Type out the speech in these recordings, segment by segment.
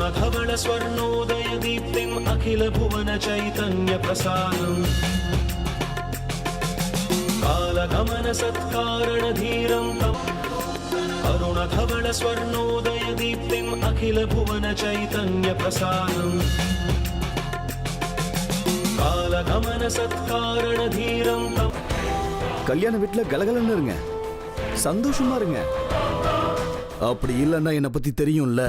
अरुणधवल स्वर्णोदय दीप्तिम् अखिल भुवन चैतन्य प्रसादम् कालगमन सत्कारण धीरं तम् अरुणधवल स्वर्णोदय दीप्तिम् अखिल भुवन चैतन्य प्रसादम् कालगमन सत्कारण धीरं तम् கல்யாண வீட்டுல கலகலன்னு இருங்க, சந்தோஷமா இருங்க. அப்படி இல்லைன்னா என்னை பத்தி தெரியும்ல.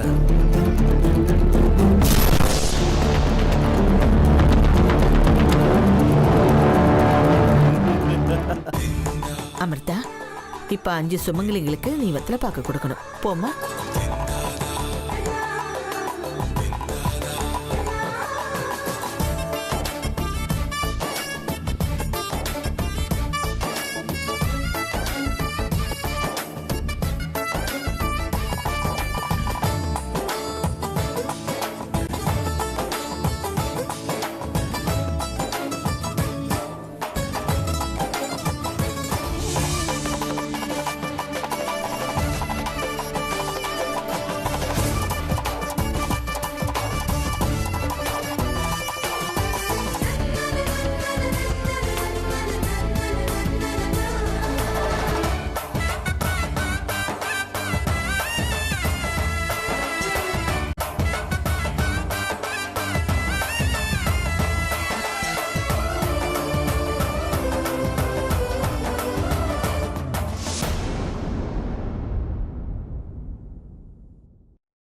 அமிர்தா, இப்ப 5 சுமங்கலிங்களுக்கு நீ வெத்தலை பாக்க கொடுக்கணும். போமா.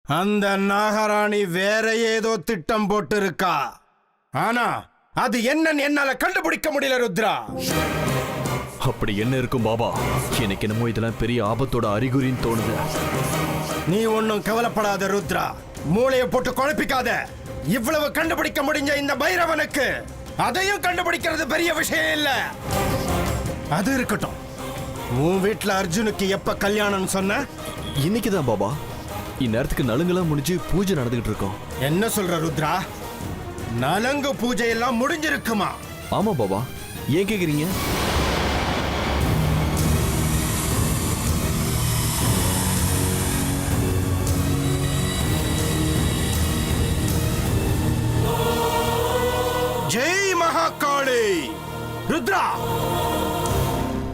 அந்த நாகராணி வேற ஏதோ திட்டம் போட்டு இருக்கா. ஆனா அது என்னன்னு என்னால கண்டுபிடிக்க முடியல ருத்ரா. அப்படி என்ன இருக்கும் பாபா? எனக்கு என்னமோ இதெல்லாம் பெரிய ஆபத்தோட அறிகுறின்னு தோணுது. நீ ஒன்னும் கவலைப்படாத ருத்ரா, மூளையை போட்டு குழப்பிக்காத. இவ்வளவு கண்டுபிடிக்க முடிஞ்ச இந்த பைரவனுக்கு அதையும் கண்டுபிடிக்கிறது பெரிய விஷயம் இல்ல. அது இருக்கட்டும், உன் வீட்டுல அர்ஜுனுக்கு எப்ப கல்யாணம் சொன்ன? இன்னைக்குதான் பாபா. இந்நேரத்துக்கு நலுங்கெல்லாம் முடிஞ்சு பூஜை நடந்துகிட்டு இருக்கோம். என்ன சொல்ற ருத்ரா? நலங்கு பூஜை எல்லாம் முடிஞ்சிருக்குமா? ஆமா பாபா. ஏன் கேக்குறீங்க? ஜெய் மகாகாளி. ருத்ரா,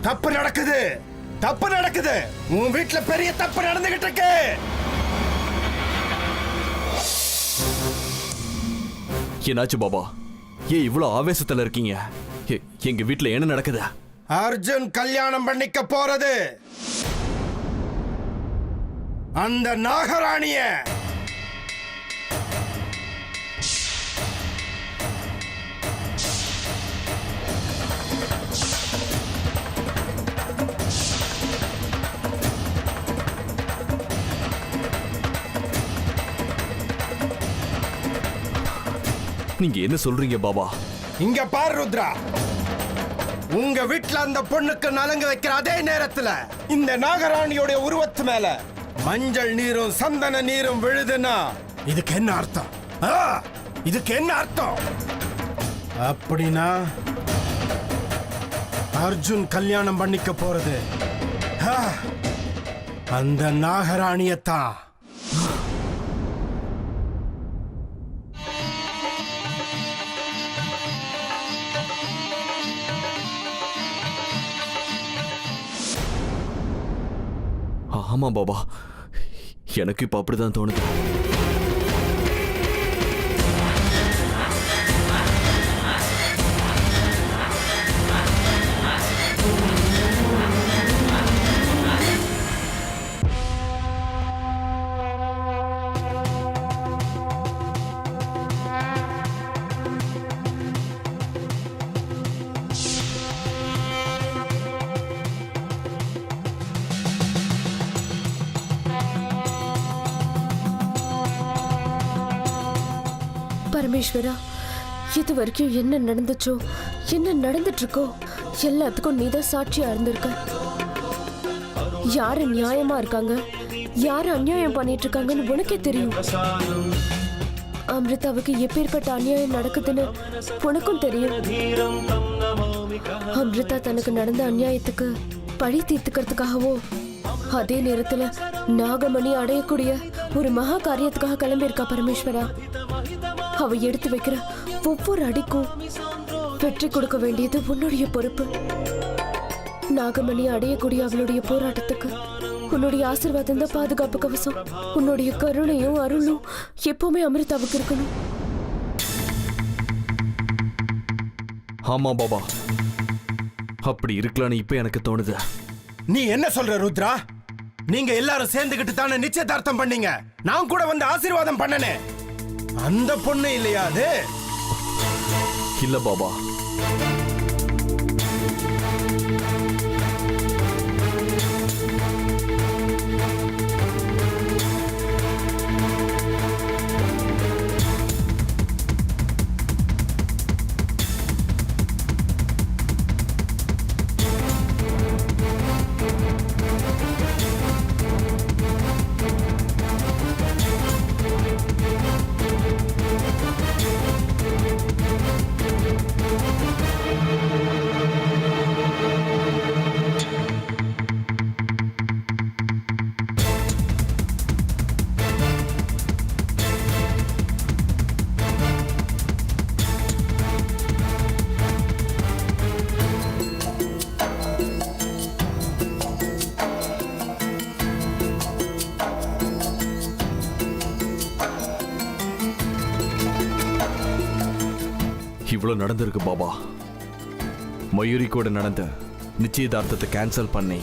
தப்பு நடக்குது, தப்பு நடக்குது. உன் வீட்டுல பெரிய தப்பு நடந்துகிட்டு இருக்கு. என்னாச்சு பாபா? ஏன் இவ்வளவு ஆவேசத்துல இருக்கீங்க? எங்க வீட்டுல என்ன நடக்குது? அர்ஜுன் கல்யாணம் பண்ணிக்க போறது அந்த நாகராணிய. நீங்க என்ன சொல்றீங்க பாபா? இங்க பாரு ருத்ரா, உங்க வீட்டுல அந்த பொண்ணுக்கு நலங்கு வைக்கிற அதே நேரத்துல இந்த நாகராணியோட உருவத்து மேல மஞ்சள் நீரும் சந்தன நீரும் விழுதுன்னா இதுக்கு என்ன அர்த்தம்? இதுக்கு என்ன அர்த்தம்? அப்படின்னா அர்ஜுன் கல்யாணம் பண்ணிக்க போறது அந்த நாகராணியத்தான். ஆமா பாபா, எனக்கு இப்ப அப்படிதான் தோணுது. பரமேஸ்வரா, இது வரைக்கும் என்ன நடந்துச்சோ, என்ன நடந்துட்டு இருக்கோ எல்லாத்துக்கும் நீதான் சாட்சியா இருந்திருக்க. யாரு நியாயமா இருக்காங்க, யாரு அநியாயம் பண்ணிட்டு இருக்காங்கன்னு உனக்கே தெரியும். அமிர்தாவுக்கு எப்பேற்பட்ட அநியாயம் நடக்குதுன்னு உனக்கும் தெரியும். அமிர்தா தனக்கு நடந்த அநியாயத்துக்கு பழி தீர்த்துக்கிறதுக்காகவோ, அதே நேரத்துல நாகமணி அடையக்கூடிய ஒரு மகா காரியத்துக்காக கிளம்பியிருக்கா பரமேஸ்வரா. அவ எடுத்து வைக்கிற ஒவ்வொரு அடிக்கும் வெற்றி கொடுக்க வேண்டியது உன்னுடைய பொறுப்பு. நாகமணி அடையக்கூடிய அவளுடைய போராட்டத்துக்கு உன்னுடைய ஆசீர்வாதம் தான் பாதுகாப்பு கவசம். உன்னுடைய கருணையும் அருளும் எப்பவுமே அமிர்தாவுக்கு இருக்கணும். ஆமா பாபா, அப்படி இருக்கலான்னு இப்ப எனக்கு தோணுது. நீ என்ன சொல்ற ருத்ரா? நீங்க எல்லாரும் சேர்ந்துகிட்டு தானே நிச்சயதார்த்தம் பண்ணீங்க. நான் கூட வந்து ஆசீர்வாதம் பண்ணனே. அந்த பொண்ணு இல்லையா அது? இல்ல பாபா, இவ்வளவு நடந்திருக்கு பாபா. மயூரி கூட நடந்த நிச்சயதார்த்தத்தை கேன்சல் பண்ணி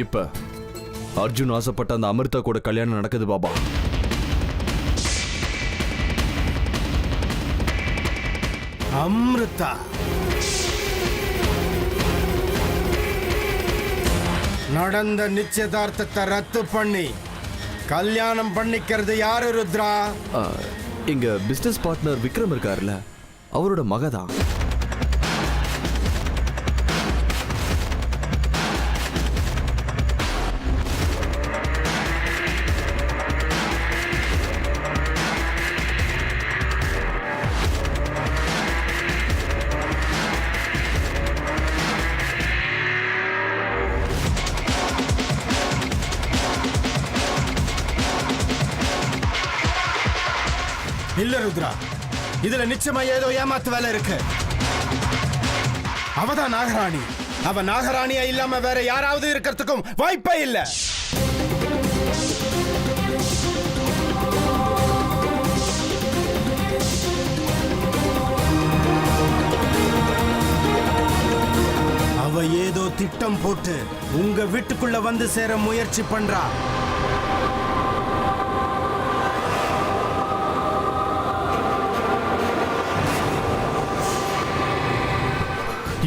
இப்ப அர்ஜுன் ஆசைப்பட்ட அந்த அமிர்தா கூட கல்யாணம் நடக்குது பாபா. அமிர்தா நடந்த நிச்சயதார்த்தத்தை ரத்து பண்ணி கல்யாணம் பண்ணிக்கிறது யாரு ருத்ரா? எங்க பிசினஸ் பார்ட்னர் விக்ரம் இருக்காருல்ல, அவரோட மகதான். இல்ல ருத்ரா, இதுல நிச்சயமா ஏதோ ஏமாத்து வேலை இருக்கு. அவதான் நாகராணி. அவ நாகராணியா இல்லாம வேற யாராவது இருக்கிறதுக்கும் வாய்ப்பே இல்ல. அவ ஏதோ திட்டம் போட்டு உங்க வீட்டுக்குள்ள வந்து சேர முயற்சி பண்றா.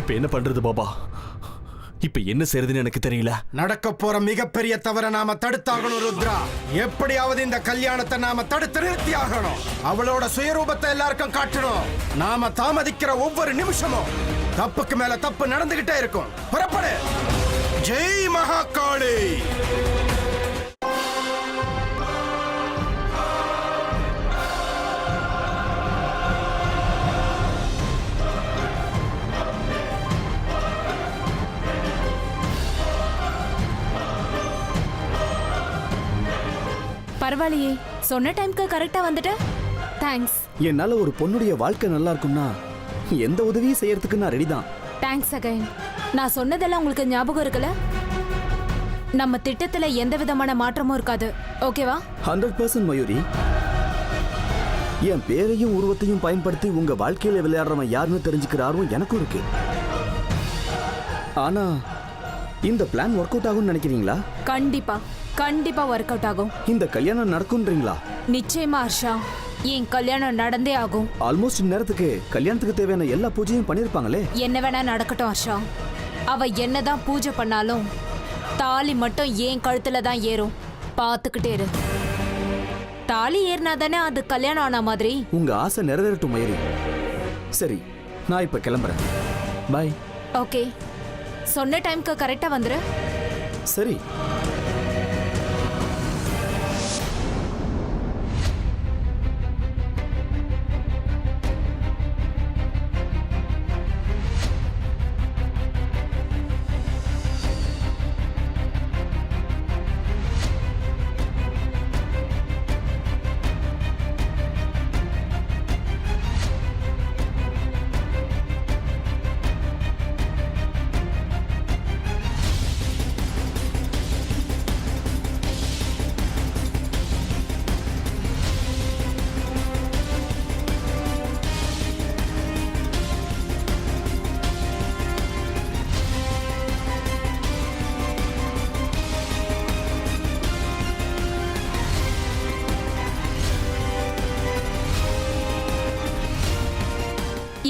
இப்ப என்ன பண்றது பாபா? இப்ப என்ன செய்யறதுன்னு எனக்கு தெரியல. நடக்க போற மிகப்பெரிய தவற நாம தடுத்தாகணும் ருத்ரா. எப்படியாவது இந்த கல்யாணத்தை நாம தடுத்து நிறுத்தி ஆகணும். அவளோட சுயரூபத்தை எல்லாருக்கும் காட்டணும். நாம தாமதிக்கிற ஒவ்வொரு நிமிஷமும் தப்புக்கு மேல தப்பு நடந்துகிட்டே இருக்கும். புறப்படு. ஜெய் மகாகாளி. பரவாயில்லையே, சொன்ன டைம்க்கு கரெக்டா வந்துட்ட. தேங்க்ஸ். என்னால ஒரு பொண்ணுடைய வாழ்க்கை நல்லா இருக்கும்னா எந்த உதவியும் செய்யறதுக்கு நான் ரெடி தான். Thanks again. நான் சொன்னதெல்லாம் உங்களுக்கு ஞாபகம் இருக்குல்ல? நம்ம திட்டத்துல எந்த விதமான மாற்றமும் இருக்காது. ஓகேவா? 100% மயூரி. என் பேரையும் உருவத்தையும் பயன்படுத்தி உங்க வாழ்க்கையில விளையாடுறவன் யாருன்னு தெரிஞ்சுக்கிற ஆர்வம் எனக்கும் இருக்கு. ஆனா இந்த பிளான் ஒர்க் அவுட் ஆகும்னு நினைக்கிறீங்களா? கண்டிப்பா கண்டிப்பா ஒர்க் அவுட் ஆகும். இந்த கல்யாணம் நடக்கும்ன்றீங்களா? நிச்சயமா ஹர்ஷா, என் கல்யாணம் நடந்தே ஆகும். ஆல்மோஸ்ட் நேரத்துக்கு கல்யாணத்துக்கு தேவையான எல்லா பூஜையும் பண்ணிருப்பாங்களே. என்ன வேணா நடக்கட்டும் ஹர்ஷா. அவ என்னதான் பூஜை பண்ணாலும் தாலி மட்டும் என் கழுத்துல தான் ஏறும். பாத்துக்கிட்டே இரு. தாலி ஏறினா தானே அது கல்யாணம் ஆன மாதிரி. உங்க ஆசை நிறைவேறட்டும் மயூரி. சரி, நான் இப்ப கிளம்புறேன். பாய். ஓகே, சொன்ன டைம்க்கு கரெக்டா வந்துரு. சரி.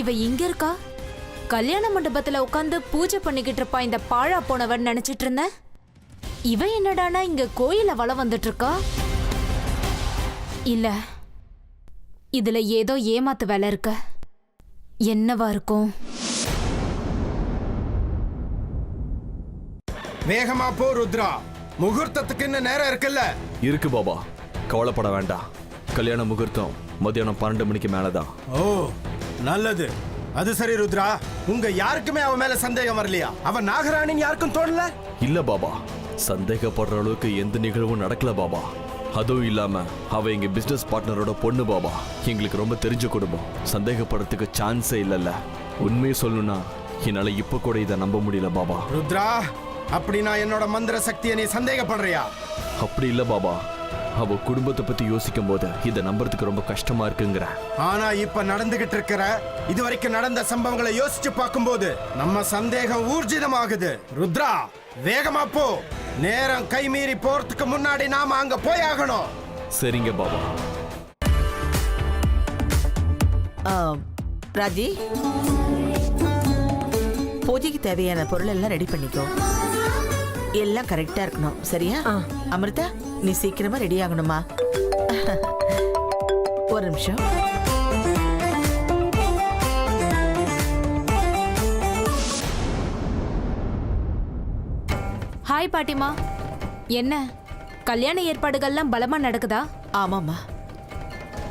இவ இங்க இருக்கா? கல்யாண மண்டபத்துல உட்காந்து பூஜை பண்ணிக்கிட்டு இருப்பா இந்த பாழா போனவன் நினைச்சிட்டு இருந்தேன். இவ என்னடானா இங்க கோயில வலம் வந்துட்டு இருக்கா? இல்ல, இதுல ஏதோ ஏமாத்து வேலை இருக்கு. என்னவா இருக்கும்? வேகமா போ ருத்ரா, முகூர்த்தத்துக்கு இன்னும் நேரம் இருக்குல்ல. இருக்கு பாபா, கவலைப்பட வேண்டாம். கல்யாண முகூர்த்தம் மதியானம் 12 மணிக்கு மேலதான். ஓ நல்லது. அது சரி ருத்ரா, உங்க யாருக்குமே அவ மேல சந்தேகம் வரலையா? அவ நாகராணின்னு யாருக்கும் தோணல? இல்ல பாபா, சந்தேகப்படுற அளவுக்கு எந்த நிகழ்வும் நடக்கல பாபா. அதுவும் இல்லாம அவ எங்க பிசினஸ் பார்ட்னரோட பொண்ணு பாபா. எங்களுக்கு ரொம்ப தெரிஞ்ச குடும்பம். சந்தேகப்படுறதுக்கு சான்ஸே இல்லைல்ல. உண்மையை சொல்லணும்னா என்னால இப்ப கூட இதை நம்ப முடியல பாபா. ருத்ரா, அப்படி நான் என்னோட மந்திர சக்தியை நீ சந்தேகப்படுறியா? அப்படி இல்ல பாபா, அவ குடும்பத்தை பத்தி யோசிக்கும் போது இதை நம்புறதுக்கு ரொம்ப கஷ்டமா இருக்குங்கிற. ஆனா இப்ப நடந்துகிட்டு இருக்கிற இதுவரைக்கும் நடந்த சம்பவங்களை யோசிச்சு பார்க்கும்போது நம்ம சந்தேகம் ஊர்ஜிதமாகுது. ருத்ரா, வேகமா போ. நேரம் கை மீறி போறதுக்கு முன்னாடி நாம அங்க போயாகணும். சரிங்க பாபா. ராஜி, பூஜைக்கு தேவையான பொருள் எல்லாம் ரெடி பண்ணிக்கோ. எல்லாம் கரெக்டா இருக்கணும், சரியா? அமிர்தா, நீ சீக்கிரமா ரெடி ஆகணுமா? ஒரு நிமிஷம். ஹாய் பாட்டிமா. என்ன கல்யாண ஏற்பாடுகள்லாம் பலமா நடக்குதா? ஆமாம்மா,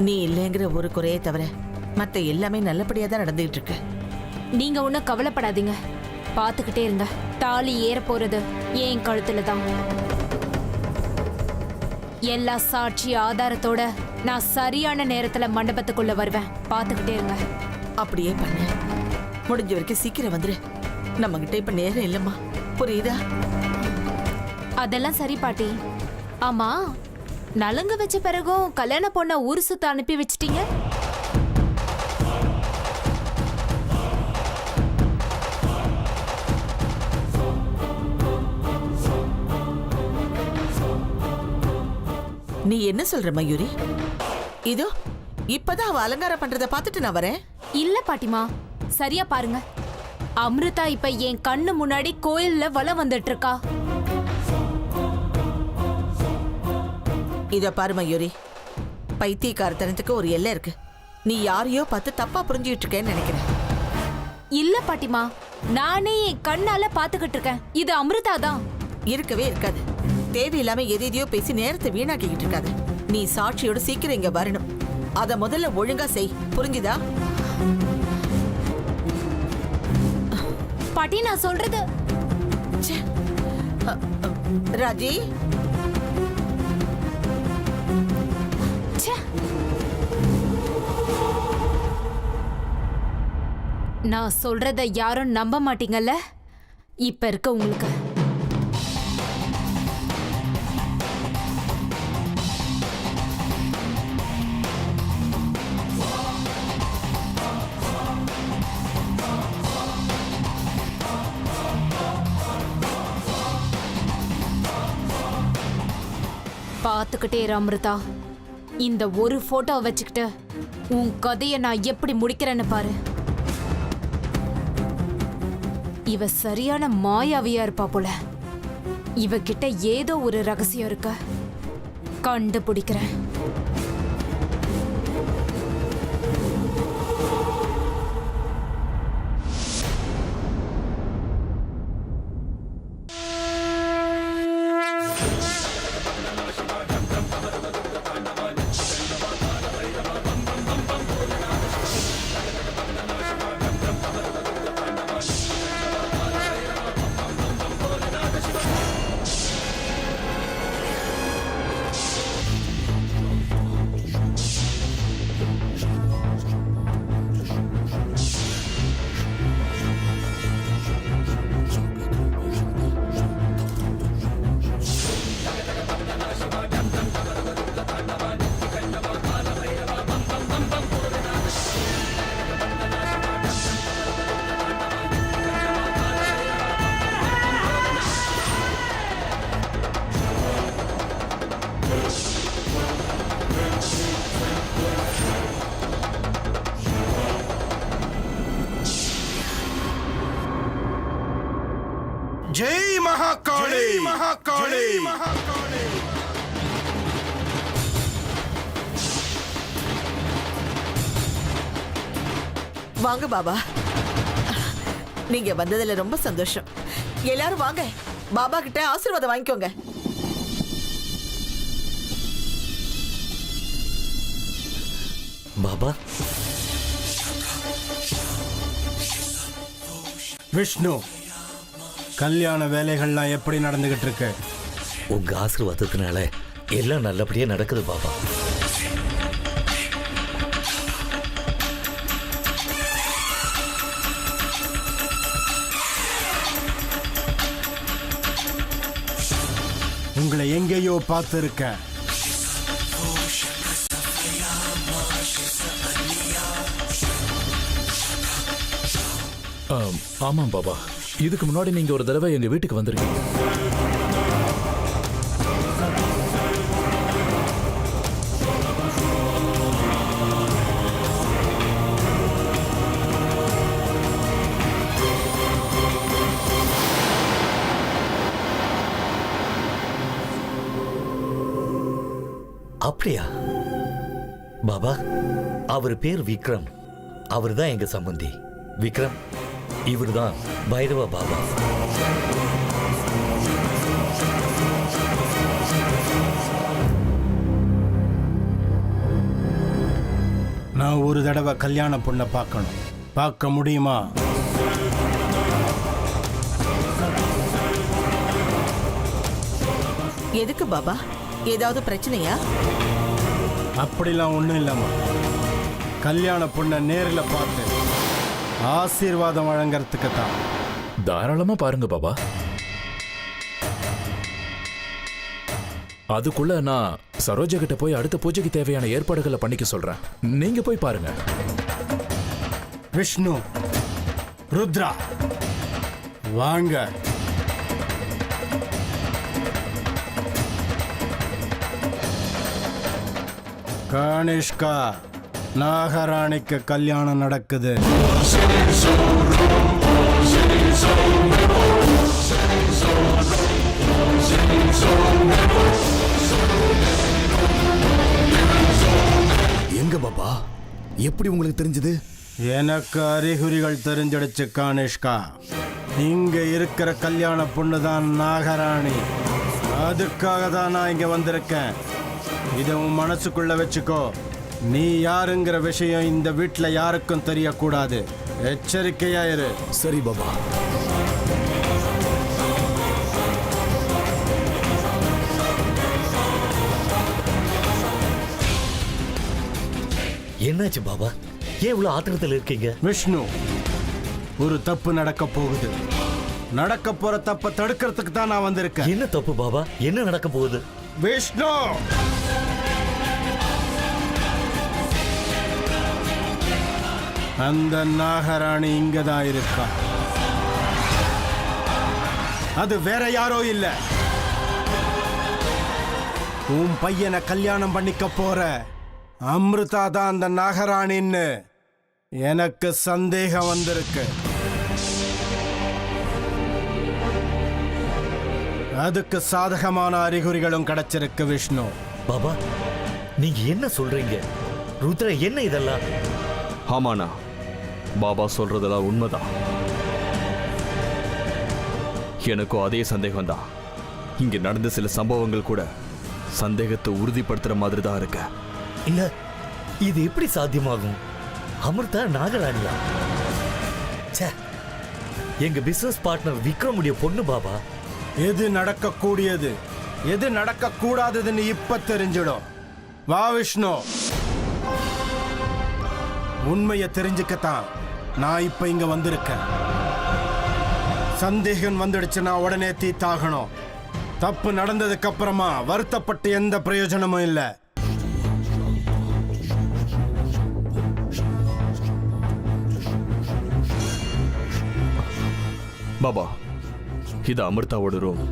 நீ இல்லைங்கிற ஒரு குறையை தவிர மத்த எல்லாமே நல்லபடியா தான் நடந்துகிட்டு இருக்கு. நீங்க ஒன்றும் கவலைப்படாதீங்க, பார்த்துக்கிட்டே இருங்க. தாலி ஏற போறது என் கழுத்துல தான். எல்லா சாட்சி ஆதாரத்தோட நான் சரியான நேரத்துல மண்டபத்துக்குள்ள வருவேன். பார்த்துக்கிட்டே இருங்க. அப்படியே பண்ணு. முடிஞ்ச வரைக்கும் சீக்கிரம் வந்துரு. நம்ம கிட்ட இப்ப நேரம் இல்லம்மா, புரியுதா? அதெல்லாம் சரி பாட்டி. ஆமா, நலுங்கு வச்ச பிறகும் கல்யாண பொண்ண ஊர் சுத்த அனுப்பி வச்சிட்டீங்க. நீ என்ன சொல்ற மயூரி? இதோ இப்பதான் அவ அலங்காரம் பண்றத பார்த்துட்டு நான் வரேன். இல்ல பாட்டிமா, சரியா பாருங்க. அமிர்தா இப்ப என் கண்ணு முன்னாடி கோயில்ல வலம் வந்துட்டு இருக்கா. இத பாரு மயூரி, பைத்தியக்காரத்தனத்துக்கு ஒரு எல்லை இருக்கு. நீ யாரையோ பார்த்து தப்பா புரிஞ்சுக்கிட்டு இருக்கேன்னு நினைக்கிறேன். இல்ல பாட்டிமா, நானே என் கண்ணால பாத்துக்கிட்டு இருக்கேன். இது அமிர்தா தான். இருக்கவே இருக்காது. தேவையில்லாம எதையோ பேசி நேரத்தை வீணாக்கிக்கிட்டு இருக்காது. நீ சாட்சியோட சீக்கிரம் இங்க வரணும். அத முதல்ல ஒழுங்கா செய், புரிஞ்சுதா? பாட்டி, நான் சொல்றது. ச்சே. ராஜி, ச்சே. நான் சொல்றத யாரும் நம்ப மாட்டீங்கல்ல? இப்ப இருக்க உங்களுக்கு. பார்த்துக்கிட்டே இரு அமிர்தா. இந்த ஒரு போட்டோ வச்சுக்கிட்டு உன் கதையை நான் எப்படி முடிக்கிறேன்னு பாரு. இவ சரியான மாயாவியா இருப்பா போல. இவகிட்ட ஏதோ ஒரு ரகசியம் இருக்க, கண்டுபிடிக்கிறேன். மகாகாளி மகாகாளி மகாகாளி. வாங்க பாபா, நீங்க வந்ததுல ரொம்ப சந்தோஷம். எல்லாரும் வாங்க, பாபா கிட்ட ஆசீர்வாதம் வாங்கிக்கோங்க. பாபா, விஷ்ணு, கல்யாண வேலைகள்லாம் எப்படி நடந்துகிட்டு இருக்கு? உங்க ஆசீர்வாதத்தினால எல்லாம் நல்லபடியா நடக்குது பாபா. உங்களை எங்கேயோ பார்த்திருக்கேன். ஆமாம் பாபா, இதுக்கு முன்னாடி நீங்க ஒரு தடவை எங்க வீட்டுக்கு வந்திருக்கீங்க. அப்படியா பாபா? அவர் பேர் விக்ரம். அவர் தான் எங்க சம்பந்தி. விக்ரம், இவர் தான் பைரவ பாபா. நான் ஒரு தடவை கல்யாண பொண்ணை பார்க்கணும். பார்க்க முடியுமா? எதுக்கு பாபா, ஏதாவது பிரச்சனையா? அப்படிலாம் ஒண்ணும் இல்லம்மா. கல்யாண பொண்ணை நேரில் பார்த்து ஆசீர்வாதம் வழங்கறதுக்கு தான். தாராளமா பாருங்க பாபா. அதுக்குள்ள நான் சரோஜா கிட்ட போய் அடுத்த பூஜைக்கு தேவையான ஏற்பாடுகளை பண்ணிக்க சொல்றேன். நீங்க போய் பாருங்க. விஷ்ணு, ருத்ரா, வாங்க. கனிஷ்கா, நாகராணிக்கு கல்யாணம் நடக்குது. எங்க பாபா, எப்படி உங்களுக்கு தெரிஞ்சது? எனக்கு அறிகுறிகள் தெரிஞ்சிடுச்சு கனிஷ்கா. இங்க இருக்கிற கல்யாண பொண்ணு தான் நாகராணி. அதுக்காக தான் நான் இங்க வந்திருக்கேன். இதை உன் மனசுக்குள்ள வச்சுக்கோ. நீ யாருங்கிற விஷயம் இந்த வீட்டில் யாருக்கும் தெரியக்கூடாது. எச்சரிக்கையா இரு. சரி பாபா. என்னாச்சு பாபா? ஏன் இவ்வளவு ஆத்திரத்தில் இருக்கீங்க? விஷ்ணு, ஒரு தப்பு நடக்க போகுது. நடக்க போற தப்ப தடுக்கிறதுக்கு தான் நான் வந்திருக்கேன். என்ன தப்பு பாபா? என்ன நடக்க போகுது? விஷ்ணு, அந்த நாகராணி இங்கதான் இருக்கா. அது வேற யாரோ இல்ல, உன் பையனை கல்யாணம் பண்ணிக்க போற அமிர்தா தான் அந்த நாகராணின்னு எனக்கு சந்தேகம் வந்திருக்கு. அதுக்கு சாதகமான அறிகுறிகளும் கிடைச்சிருக்கு விஷ்ணு. பாபா, நீங்க என்ன சொல்றீங்க? ருத்ரா, என்ன இதெல்லாம்? ஆமாண்ணா, பாபா சொல்றதெல்லாம் உண்மைதான். எனக்கும் அதே சந்தேகம் தான். இங்க நடந்த சில சம்பவங்கள் கூட சந்தேகத்தை உறுதிப்படுத்துற மாதிரி தான் இருக்கு. இல்ல, இது எப்படி சாத்தியமாகும்? அமிர்தா நாகராணியா? ச்சே, எங்க பிசினஸ் பார்ட்னர் விக்ரமுடைய பொண்ணு பாபா. எது நடக்கக்கூடியது, எது நடக்க கூடாததுன்னு இப்ப தெரிஞ்சிடும். வா விஷ்ணு, உண்மையை தெரிஞ்சுக்கத்தான் நான் இப்ப இங்க வந்திருக்கேன். சந்தேகம் வந்துடுச்சுன்னா உடனே தீத்தாகணும். தப்பு நடந்ததுக்கு அப்புறமா வருத்தப்பட்டு எந்த பிரயோஜனமும் இல்லை. பாபா, இது அமிர்தாவோட ரூம்.